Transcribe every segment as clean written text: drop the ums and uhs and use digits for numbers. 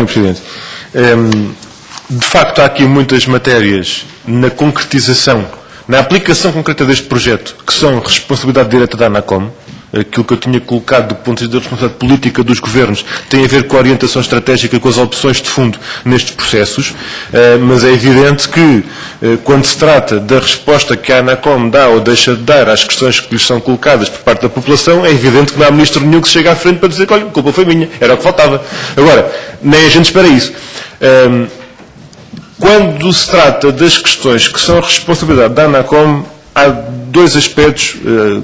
Sr. Presidente. De facto, há aqui muitas matérias na concretização, na aplicação concreta deste projeto, que são responsabilidade direta da ANACOM. Aquilo que eu tinha colocado do ponto de vista da responsabilidade política dos governos tem a ver com a orientação estratégica, com as opções de fundo nestes processos, mas é evidente que, quando se trata da resposta que a ANACOM dá ou deixa de dar às questões que lhes são colocadas por parte da população, é evidente que não há ministro nenhum que se chegue à frente para dizer que, olha, a culpa foi minha, era o que faltava. Agora, nem a gente espera isso. Quando se trata das questões que são responsabilidade da ANACOM, há dois aspectos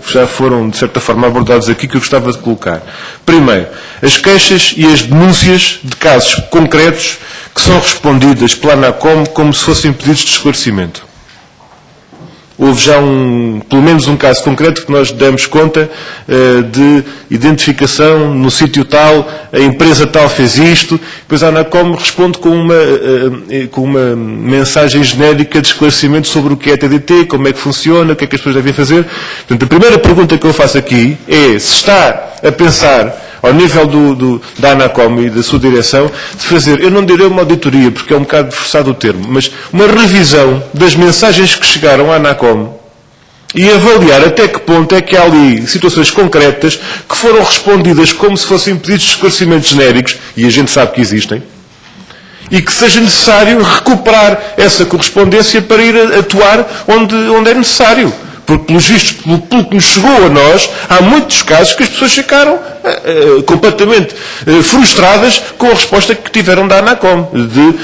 que já foram, de certa forma, abordados aqui que eu gostava de colocar. Primeiro, as queixas e as denúncias de casos concretos que são respondidas pela ANACOM como se fossem pedidos de esclarecimento. Houve já pelo menos um caso concreto que nós demos conta de identificação no sítio tal, a empresa tal fez isto, depois a ANACOM responde com uma mensagem genérica de esclarecimento sobre o que é a TDT, como é que funciona, o que é que as pessoas devem fazer. Portanto, a primeira pergunta que eu faço aqui é se está a pensar, ao nível da ANACOM e da sua direção, de fazer, eu não direi uma auditoria, porque é um bocado forçado o termo, mas uma revisão das mensagens que chegaram à ANACOM e avaliar até que ponto é que há ali situações concretas que foram respondidas como se fossem pedidos de esclarecimentos genéricos, e a gente sabe que existem, e que seja necessário recuperar essa correspondência para ir atuar onde é necessário. Porque, pelos vistos, pelo que nos chegou a nós, há muitos casos que as pessoas ficaram completamente frustradas com a resposta que tiveram da ANACOM, de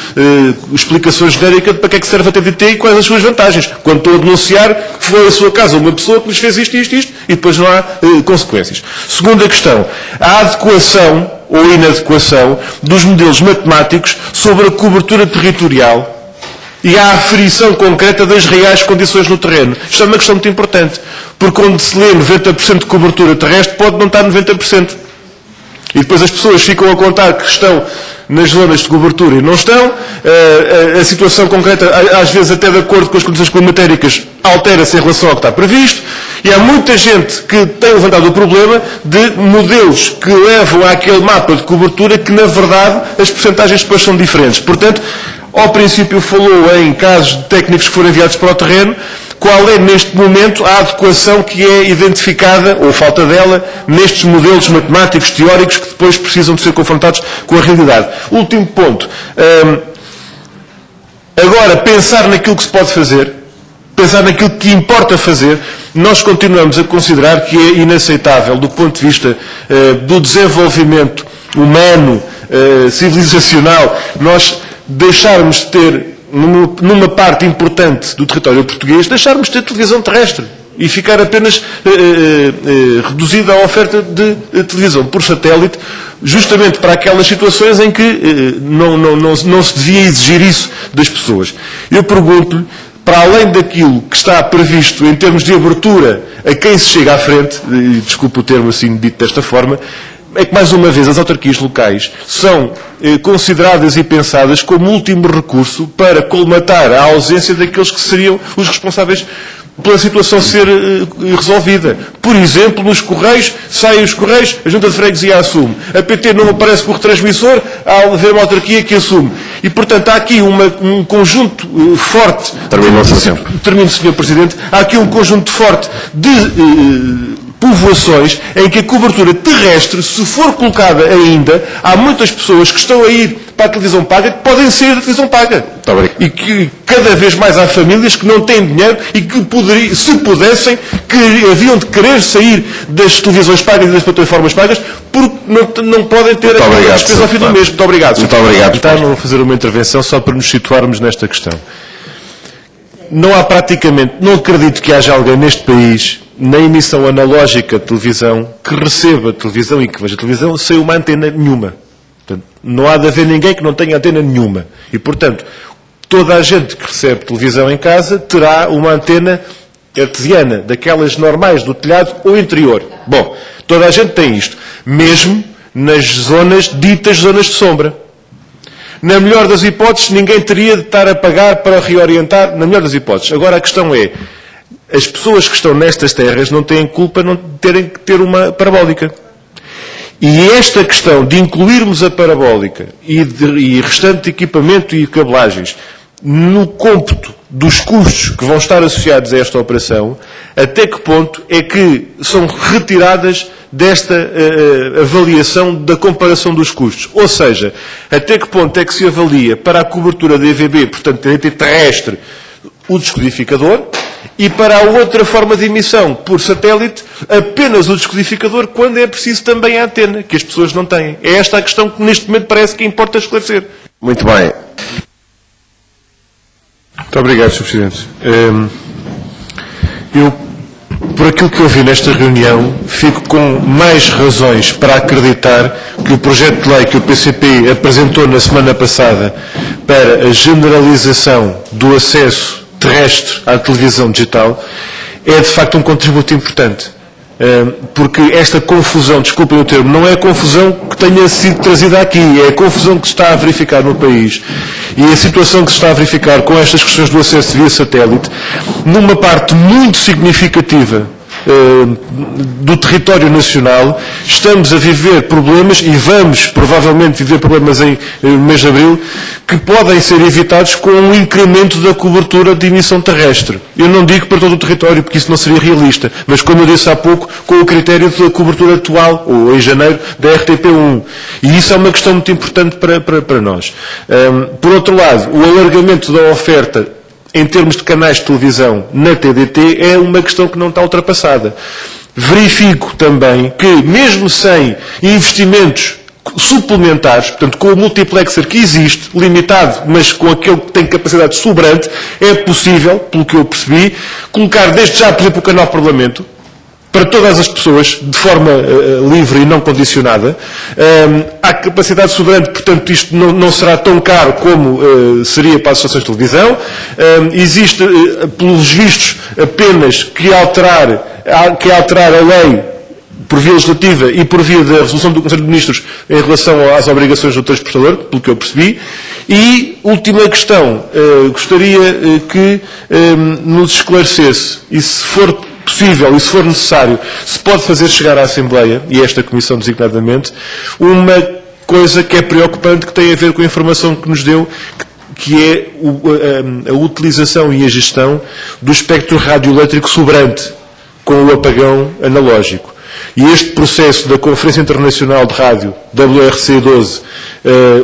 explicações genéricas de para que é que serve a TDT e quais as suas vantagens. Quando estou a denunciar que foi a sua casa uma pessoa que lhes fez isto, isto, isto, e depois não há consequências. Segunda questão, a adequação ou inadequação dos modelos matemáticos sobre a cobertura territorial e a aferição concreta das reais condições no terreno. Isto é uma questão muito importante, porque onde se lê 90% de cobertura terrestre pode não estar 90%. E depois as pessoas ficam a contar que estão nas zonas de cobertura e não estão. A situação concreta, às vezes até de acordo com as condições climatéricas, altera-se em relação ao que está previsto. E há muita gente que tem levantado o problema de modelos que levam àquele mapa de cobertura que, na verdade, as percentagens depois são diferentes. Portanto, ao princípio falou em casos de técnicos que foram enviados para o terreno. Qual é, neste momento, a adequação que é identificada, ou falta dela, nestes modelos matemáticos, teóricos, que depois precisam de ser confrontados com a realidade? Último ponto. Agora, pensar naquilo que se pode fazer, pensar naquilo que importa fazer, nós continuamos a considerar que é inaceitável, do ponto de vista do desenvolvimento humano, civilizacional, nós deixarmos de ter, numa parte importante do território português, deixarmos de ter televisão terrestre e ficar apenas reduzida a oferta de televisão por satélite, justamente para aquelas situações em que não se devia exigir isso das pessoas. Eu pergunto-lhe, para além daquilo que está previsto em termos de abertura a quem se chega à frente, e desculpe o termo assim dito desta forma, é que, mais uma vez, as autarquias locais são consideradas e pensadas como último recurso para colmatar a ausência daqueles que seriam os responsáveis pela situação ser resolvida. Por exemplo, nos Correios, saem os Correios, a Junta de Freguesia assume. A PT não aparece com o retransmissor, há haver uma autarquia que assume. E, portanto, há aqui um conjunto forte... Termino, Sr. Presidente. Há aqui um conjunto forte de povoações em que a cobertura terrestre, se for colocada ainda, há muitas pessoas que estão a ir para a televisão paga que podem sair da televisão paga. E que cada vez mais há famílias que não têm dinheiro e que, se pudessem, que haviam de querer sair das televisões pagas e das plataformas pagas porque não podem ter a despesa ao fim do mês. Muito obrigado. Muito obrigado. Então, vou fazer uma intervenção só para nos situarmos nesta questão. Não há praticamente, não acredito que haja alguém neste país, na emissão analógica de televisão, que receba televisão e que veja televisão sem uma antena nenhuma. Portanto, não há de haver ninguém que não tenha antena nenhuma. E, portanto, toda a gente que recebe televisão em casa terá uma antena artesiana, daquelas normais do telhado ou interior. Bom, toda a gente tem isto, mesmo nas zonas ditas zonas de sombra. Na melhor das hipóteses, ninguém teria de estar a pagar para reorientar, na melhor das hipóteses. Agora, a questão é, as pessoas que estão nestas terras não têm culpa de não terem que ter uma parabólica. E esta questão de incluirmos a parabólica e restante equipamento e cabelagens no cômputo dos custos que vão estar associados a esta operação, até que ponto é que são retiradas desta avaliação da comparação dos custos? Ou seja, até que ponto é que se avalia para a cobertura da EVB, portanto, terrestre, o descodificador, e para a outra forma de emissão por satélite, apenas o descodificador, quando é preciso também a antena, que as pessoas não têm. É esta a questão que neste momento parece que importa esclarecer. Muito bem. Muito obrigado, Sr. Presidente. Eu, por aquilo que eu vi nesta reunião, fico com mais razões para acreditar que o projeto de lei que o PCP apresentou na semana passada para a generalização do acesso terrestre à televisão digital é de facto um contributo importante. Porque esta confusão, desculpem o termo, não é a confusão que tenha sido trazida aqui, é a confusão que se está a verificar no país. E a situação que se está a verificar com estas questões do acesso via satélite, numa parte muito significativa do território nacional, estamos a viver problemas, e vamos provavelmente viver problemas no mês de abril, que podem ser evitados com um incremento da cobertura de emissão terrestre. Eu não digo para todo o território, porque isso não seria realista, mas como eu disse há pouco, com o critério da cobertura atual, ou em janeiro, da RTP1. E isso é uma questão muito importante para nós. Por outro lado, o alargamento da oferta em termos de canais de televisão na TDT é uma questão que não está ultrapassada. Verifico também que, mesmo sem investimentos suplementares, portanto, com o multiplexer que existe, limitado, mas com aquele que tem capacidade sobrante, é possível, pelo que eu percebi, colocar desde já, por exemplo, o canal Parlamento, para todas as pessoas, de forma livre e não condicionada. Há capacidade sobrante, portanto, isto não será tão caro como seria para as estações de televisão. Existe, pelos vistos, apenas que alterar a lei por via legislativa e por via da resolução do Conselho de Ministros em relação às obrigações do transportador, pelo que eu percebi. E, última questão, gostaria que nos esclarecesse, e se for possível e se for necessário, se pode fazer chegar à Assembleia, e esta Comissão designadamente, uma coisa que é preocupante, que tem a ver com a informação que nos deu, que é a utilização e a gestão do espectro radioelétrico sobrante com o apagão analógico. E este processo da Conferência Internacional de Rádio, WRC12,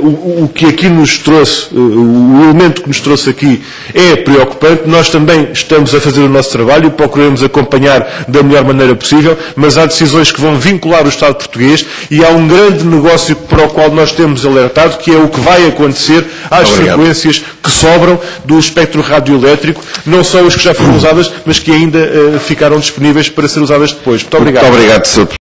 o que aqui nos trouxe, o elemento que nos trouxe aqui é preocupante. Nós também estamos a fazer o nosso trabalho e procuramos acompanhar da melhor maneira possível, mas há decisões que vão vincular o Estado português e há um grande negócio para o qual nós temos alertado, que é o que vai acontecer às frequências que sobram do espectro radioelétrico, não só os que já foram usadas, mas que ainda ficaram disponíveis para ser usadas depois. Muito obrigado. Muito obrigado, Sr.